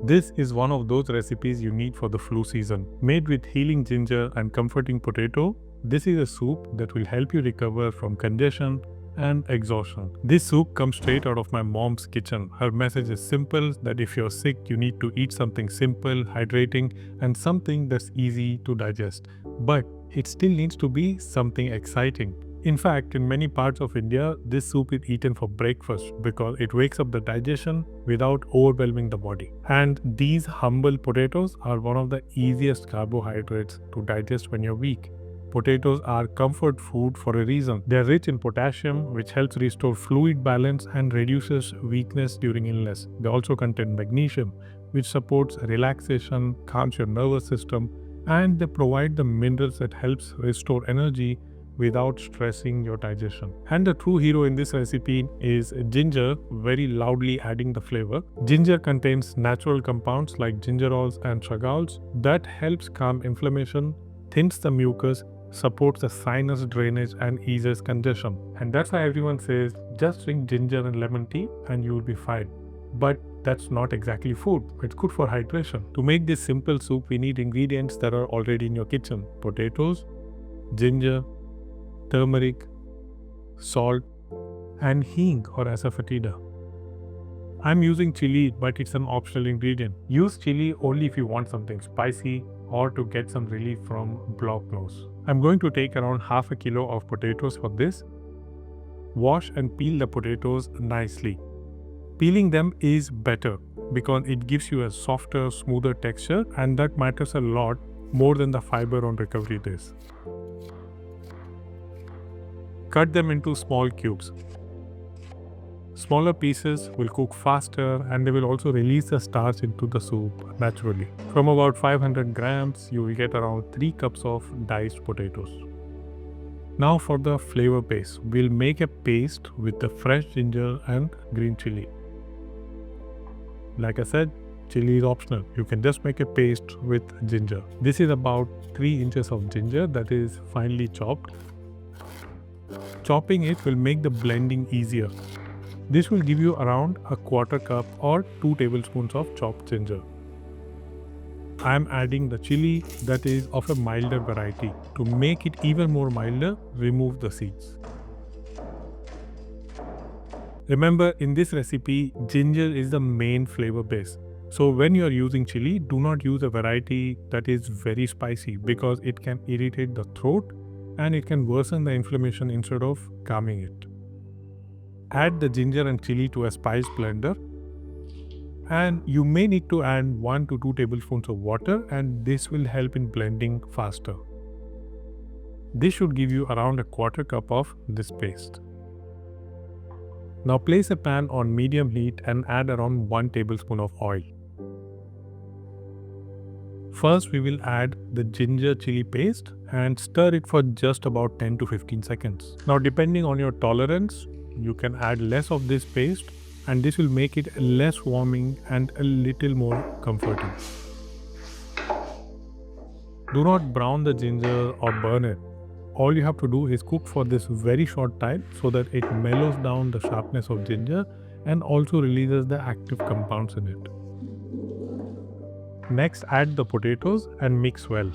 This is one of those recipes you need for the flu season. Made with healing ginger and comforting potato, this is a soup that will help you recover from congestion and exhaustion. This soup comes straight out of my mom's kitchen. Her message is simple, that if you're sick, you need to eat something simple, hydrating, and something that's easy to digest. But it still needs to be something exciting. In fact, in many parts of India, this soup is eaten for breakfast because it wakes up the digestion without overwhelming the body. And these humble potatoes are one of the easiest carbohydrates to digest when you're weak. Potatoes are comfort food for a reason. They are rich in potassium, which helps restore fluid balance and reduces weakness during illness. They also contain magnesium, which supports relaxation, calms your nervous system, and they provide the minerals that helps restore energy without stressing your digestion. And the true hero in this recipe is ginger, very loudly adding the flavor. Ginger contains natural compounds like gingerols and tragals that helps calm inflammation, thins the mucus, supports the sinus drainage, and eases congestion. And that's why everyone says just drink ginger and lemon tea and you will be fine. But that's not exactly food. It's good for hydration. To make this simple soup, we need ingredients that are already in your kitchen: potatoes, ginger, turmeric, salt, and hing or Asafoetida. I'm using chili, but it's an optional ingredient. Use chili only if you want something spicy or to get some relief from blocked nose. I'm going to take around half a kilo of potatoes for this. Wash and peel the potatoes nicely. Peeling them is better because it gives you a softer, smoother texture, and that matters a lot more than the fiber on recovery days. Cut them into small cubes. Smaller pieces will cook faster and they will also release the starch into the soup naturally. From about 500 grams, you will get around 3 cups of diced potatoes. Now for the flavor base, we'll make a paste with the fresh ginger and green chili. Like I said, chili is optional. You can just make a paste with ginger. This is about 3 inches of ginger that is finely chopped. Chopping it will make the blending easier. This will give you around a quarter cup or 2 tablespoons of chopped ginger. I am adding the chili that is of a milder variety. To make it even more milder, remove the seeds. Remember, in this recipe, ginger is the main flavor base. So when you are using chili, do not use a variety that is very spicy because it can irritate the throat and it can worsen the inflammation instead of calming it. Add the ginger and chili to a spice blender, and you may need to add 1 to 2 tablespoons of water, and this will help in blending faster. This should give you around a quarter cup of this paste. Now place a pan on medium heat and add around 1 tablespoon of oil. First, we will add the ginger chili paste and stir it for just about 10 to 15 seconds. Now, depending on your tolerance, you can add less of this paste, and this will make it less warming and a little more comforting. Do not brown the ginger or burn it. All you have to do is cook for this very short time so that it mellows down the sharpness of ginger and also releases the active compounds in it. Next, add the potatoes and mix well.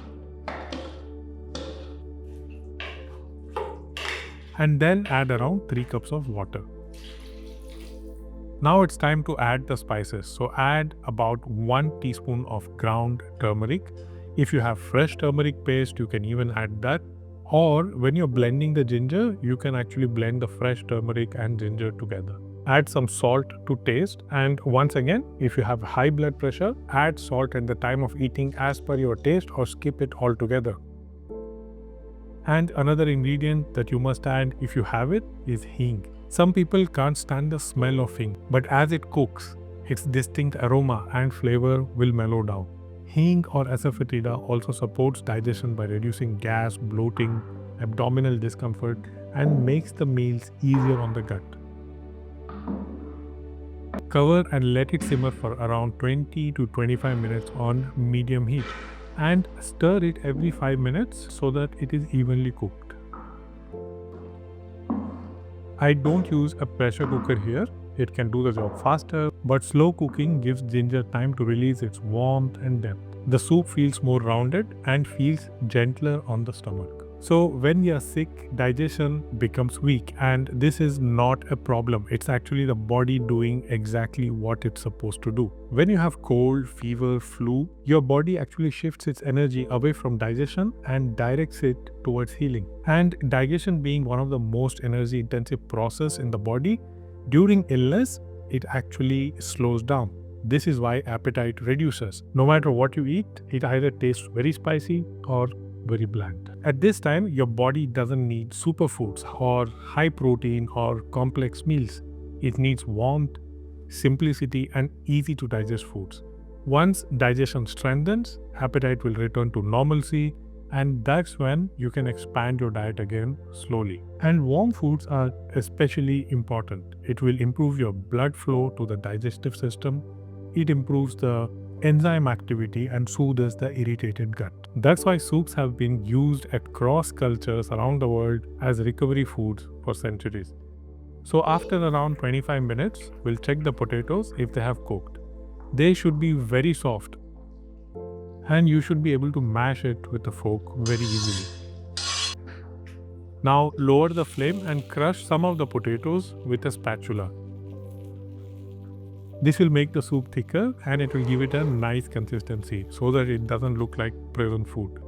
And then add around 3 cups of water. Now it's time to add the spices. So add about 1 teaspoon of ground turmeric. If you have fresh turmeric paste, you can even add that. Or when you're blending the ginger, you can actually blend the fresh turmeric and ginger together. Add some salt to taste, and once again, if you have high blood pressure, add salt at the time of eating as per your taste or skip it altogether. And another ingredient that you must add if you have it is hing. Some people can't stand the smell of hing, but as it cooks, its distinct aroma and flavor will mellow down. Hing or Asafoetida also supports digestion by reducing gas, bloating, abdominal discomfort, and makes the meals easier on the gut. Cover and let it simmer for around 20 to 25 minutes on medium heat, and stir it every 5 minutes so that it is evenly cooked. I don't use a pressure cooker here. it can do the job faster, but slow cooking gives ginger time to release its warmth and depth. The soup feels more rounded and feels gentler on the stomach. So when you are sick, digestion becomes weak, and this is not a problem. It's actually the body doing exactly what it's supposed to do. When you have cold, fever, flu, your body actually shifts its energy away from digestion and directs it towards healing. And digestion being one of the most energy intensive process in the body, during illness, it actually slows down. This is why appetite reduces. No matter what you eat, it either tastes very spicy or very bland. At this time, your body doesn't need superfoods or high protein or complex meals. It needs warmth, simplicity, and easy to digest foods. Once digestion strengthens, appetite will return to normalcy, and that's when you can expand your diet again slowly. And warm foods are especially important. It will improve your blood flow to the digestive system. It improves the enzyme activity and soothes the irritated gut. That's why soups have been used across cultures around the world as recovery foods for centuries. So after around 25 minutes, we'll check the potatoes if they have cooked. They should be very soft, and you should be able to mash it with a fork very easily. Now lower the flame and crush some of the potatoes with a spatula. This will make the soup thicker and it will give it a nice consistency so that it doesn't look like prison food.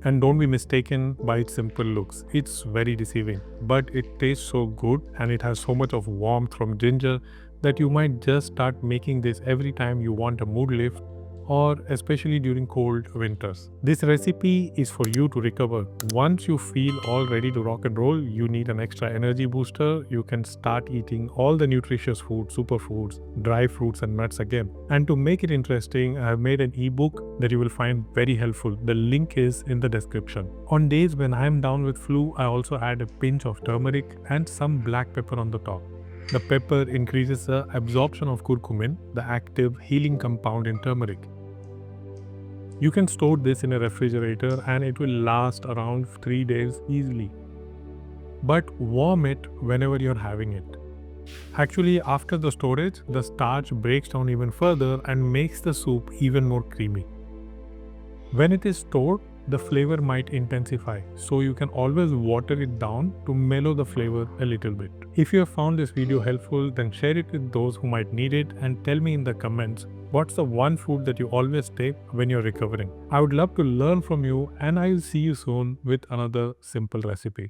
And don't be mistaken by its simple looks. It's very deceiving, but it tastes so good and it has so much of warmth from ginger that you might just start making this every time you want a mood lift, or especially during cold winters. This recipe is for you to recover. Once you feel all ready to rock and roll, you need an extra energy booster, you can start eating all the nutritious food, superfoods, dry fruits and nuts again. And to make it interesting, I have made an ebook that you will find very helpful. The link is in the description. On days when I am down with flu, I also add a pinch of turmeric and some black pepper on the top. The pepper increases the absorption of curcumin, the active healing compound in turmeric. You can store this in a refrigerator and it will last around 3 days easily. But warm it whenever you're having it. Actually, after the storage, the starch breaks down even further and makes the soup even more creamy. When it is stored, the flavor might intensify, so you can always water it down to mellow the flavor a little bit. If you have found this video helpful, then share it with those who might need it and tell me in the comments what's the one food that you always take when you're recovering. I would love to learn from you, and I will see you soon with another simple recipe.